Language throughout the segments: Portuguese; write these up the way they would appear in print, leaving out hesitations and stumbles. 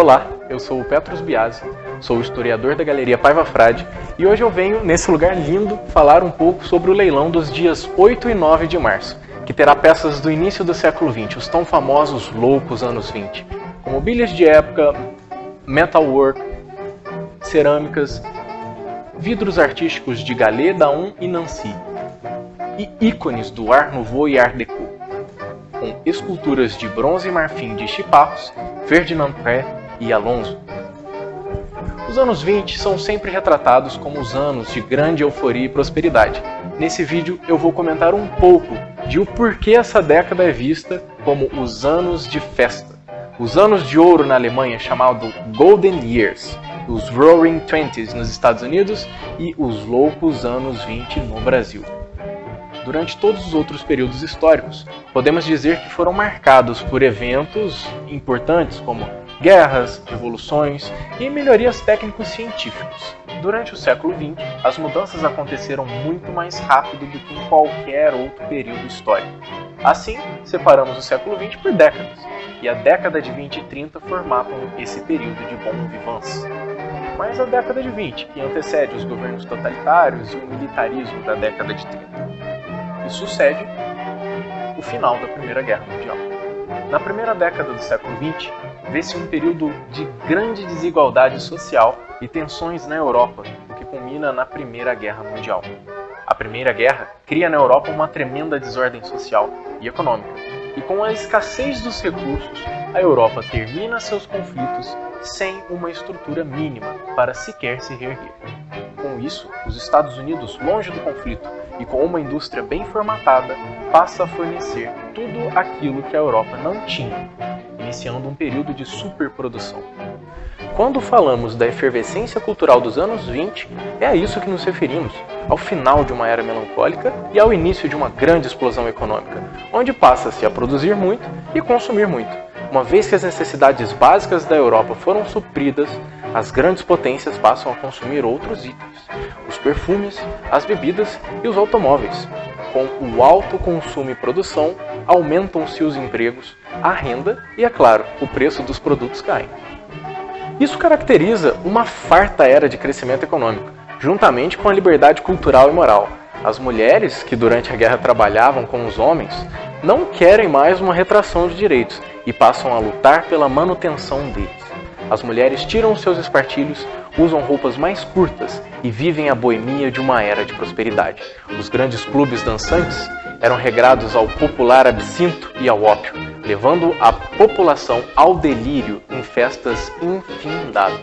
Olá, eu sou o Petrus Biasi, sou o historiador da Galeria Paiva Frade e hoje eu venho, nesse lugar lindo, falar um pouco sobre o leilão dos dias 8 e 9 de março, que terá peças do início do século XX, os tão famosos loucos anos 20, com mobílias de época, metalwork, cerâmicas, vidros artísticos de Gallet, Daum e Nancy, e ícones do Art Nouveau e Art Deco, com esculturas de bronze e marfim de Chiparros, Ferdinand Pré e Alonso. Os anos 20 são sempre retratados como os anos de grande euforia e prosperidade. Nesse vídeo eu vou comentar um pouco de o porquê essa década é vista como os anos de festa. Os anos de ouro na Alemanha, chamado Golden Years, os Roaring Twenties nos Estados Unidos e os loucos anos 20 no Brasil. Durante todos os outros períodos históricos, podemos dizer que foram marcados por eventos importantes como guerras, revoluções e melhorias técnico-científicas. Durante o século XX, as mudanças aconteceram muito mais rápido do que em qualquer outro período histórico. Assim, separamos o século XX por décadas, e a década de 20 e 30 formatam esse período de bon vivance. Mas a década de 20, que antecede os governos totalitários e o militarismo da década de 30, e sucede o final da Primeira Guerra Mundial. Na primeira década do século XX, vê-se um período de grande desigualdade social e tensões na Europa, o que culmina na Primeira Guerra Mundial. A Primeira Guerra cria na Europa uma tremenda desordem social e econômica, e com a escassez dos recursos, a Europa termina seus conflitos sem uma estrutura mínima para sequer se reerguer. Com isso, os Estados Unidos, longe do conflito e com uma indústria bem formatada, passa a fornecer tudo aquilo que a Europa não tinha, iniciando um período de superprodução. Quando falamos da efervescência cultural dos anos 20, é a isso que nos referimos, ao final de uma era melancólica e ao início de uma grande explosão econômica, onde passa-se a produzir muito e consumir muito. Uma vez que as necessidades básicas da Europa foram supridas, as grandes potências passam a consumir outros itens, os perfumes, as bebidas e os automóveis. Com o alto consumo e produção, aumentam-se os empregos, a renda e, é claro, o preço dos produtos cai. Isso caracteriza uma farta era de crescimento econômico, juntamente com a liberdade cultural e moral. As mulheres, que durante a guerra trabalhavam com os homens, não querem mais uma retração de direitos e passam a lutar pela manutenção deles. As mulheres tiram seus espartilhos, usam roupas mais curtas e vivem a boemia de uma era de prosperidade. Os grandes clubes dançantes eram regrados ao popular absinto e ao ópio, levando a população ao delírio em festas infindáveis.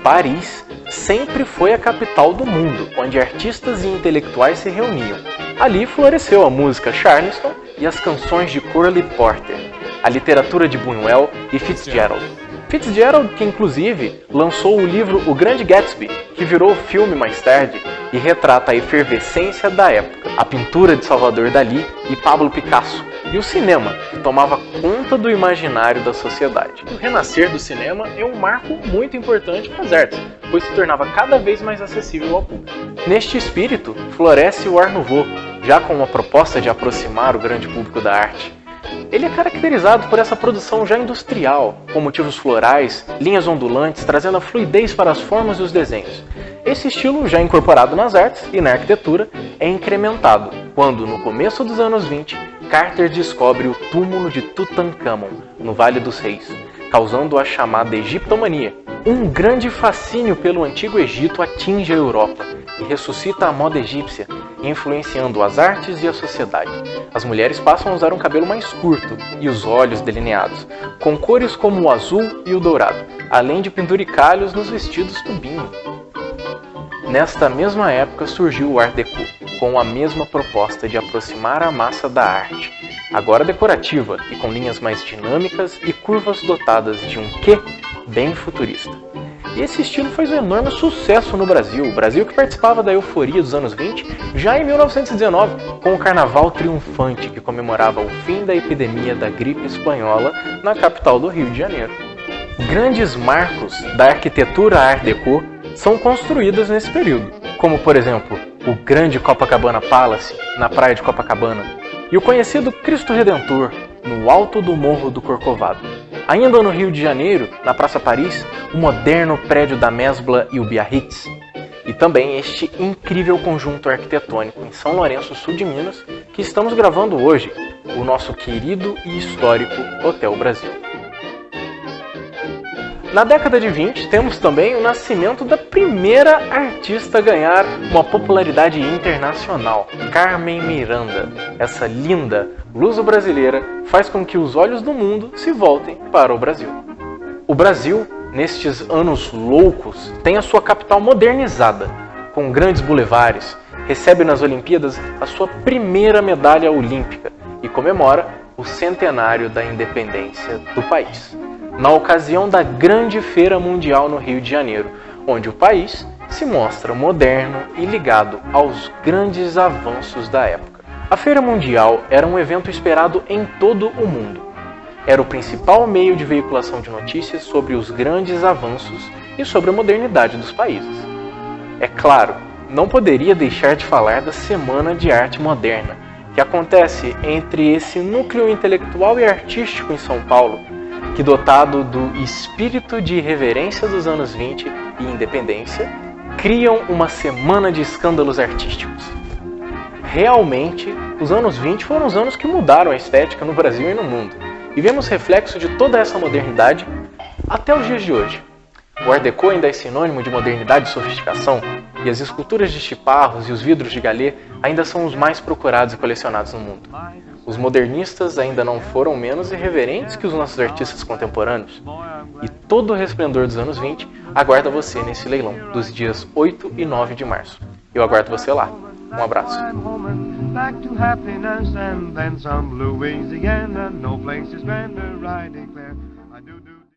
Paris sempre foi a capital do mundo, onde artistas e intelectuais se reuniam. Ali floresceu a música Charleston e as canções de Curly Porter, a literatura de Buñuel e Fitzgerald. Fitzgerald, que inclusive lançou o livro O Grande Gatsby, que virou filme mais tarde e retrata a efervescência da época, a pintura de Salvador Dalí e Pablo Picasso, e o cinema, que tomava conta do imaginário da sociedade. O renascer do cinema é um marco muito importante para as artes, pois se tornava cada vez mais acessível ao público. Neste espírito, floresce o Art Nouveau, já com uma proposta de aproximar o grande público da arte. Ele é caracterizado por essa produção já industrial, com motivos florais, linhas ondulantes, trazendo a fluidez para as formas e os desenhos. Esse estilo, já incorporado nas artes e na arquitetura, é incrementado quando, no começo dos anos 20, Carter descobre o túmulo de Tutankhamon, no Vale dos Reis, causando a chamada egiptomania. Um grande fascínio pelo Antigo Egito atinge a Europa e ressuscita a moda egípcia, influenciando as artes e a sociedade. As mulheres passam a usar um cabelo mais curto e os olhos delineados, com cores como o azul e o dourado, além de penduricalhos nos vestidos tubinho. Nesta mesma época surgiu o Art Deco, com a mesma proposta de aproximar a massa da arte, agora decorativa e com linhas mais dinâmicas e curvas dotadas de um quê bem futurista. E esse estilo fez um enorme sucesso no Brasil, o Brasil que participava da euforia dos anos 20 já em 1919, com o Carnaval Triunfante, que comemorava o fim da epidemia da gripe espanhola na capital do Rio de Janeiro. Grandes marcos da arquitetura Art Deco são construídos nesse período, como por exemplo o grande Copacabana Palace, na praia de Copacabana, e o conhecido Cristo Redentor, no alto do Morro do Corcovado. Ainda no Rio de Janeiro, na Praça Paris, o moderno prédio da Mesbla e o Biarritz. E também este incrível conjunto arquitetônico em São Lourenço, sul de Minas, que estamos gravando hoje, o nosso querido e histórico Hotel Brasil. Na década de 20, temos também o nascimento da primeira artista a ganhar uma popularidade internacional, Carmen Miranda. Essa linda luso-brasileira faz com que os olhos do mundo se voltem para o Brasil. O Brasil, nestes anos loucos, tem a sua capital modernizada, com grandes bulevares, recebe nas Olimpíadas a sua primeira medalha olímpica e comemora o centenário da independência do país, na ocasião da Grande Feira Mundial no Rio de Janeiro, onde o país se mostra moderno e ligado aos grandes avanços da época. A Feira Mundial era um evento esperado em todo o mundo. Era o principal meio de veiculação de notícias sobre os grandes avanços e sobre a modernidade dos países. É claro, não poderia deixar de falar da Semana de Arte Moderna, que acontece entre esse núcleo intelectual e artístico em São Paulo, que, dotado do espírito de irreverência dos anos 20 e independência, criam uma semana de escândalos artísticos. Realmente, os anos 20 foram os anos que mudaram a estética no Brasil e no mundo, e vemos reflexo de toda essa modernidade até os dias de hoje. O Art Deco ainda é sinônimo de modernidade e sofisticação, e as esculturas de chiparros e os vidros de galê ainda são os mais procurados e colecionados no mundo. Os modernistas ainda não foram menos irreverentes que os nossos artistas contemporâneos, e todo o resplendor dos anos 20 aguarda você nesse leilão dos dias 8 e 9 de março. Eu aguardo você lá. Um abraço.